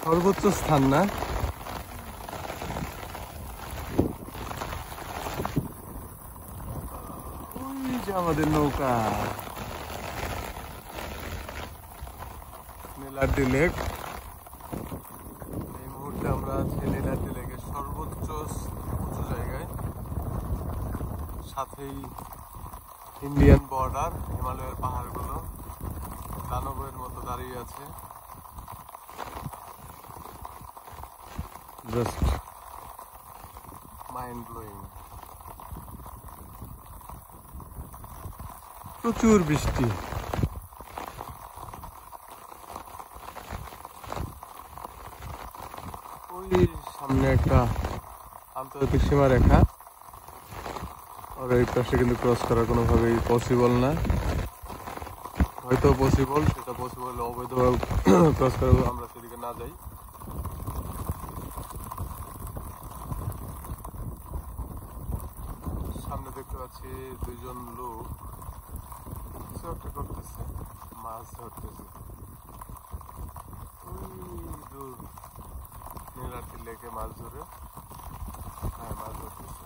সর্বোচ্চ স্থান না? ওই যে আমাদের নৌকা, নীলাদ্রি লেক। এই মুহূর্তে আমরা আছি নীলাদ্রি লেকের সর্বোচ্চ উঁচু জায়গায়, সাথেই ইন্ডিয়ান বর্ডার, হিমালয়ের পাহাড়গুলো দানবের মতো দাঁড়িয়ে আছে। Just mind blowing. প্রচুর বৃষ্টি। ওই সামনে একটা আন্তর্জাতিক সীমারেখা, আর এই পাশে কিন্তু ক্রস করা কোনোভাবেই পসিবল না। হয়তো পসিবল, সেটা পসিবল অবৈধভাবে ক্রস করে আমরা সেদিকে না যাই। সামনে দেখতে পাচ্ছি দুইজন লোক কিছু একটা করতেছে, মাছ ধরতেছে। ওই দূর নীলাদ্রি লেকে মাছ ধরে, হ্যাঁ মাছ ধরতেছে।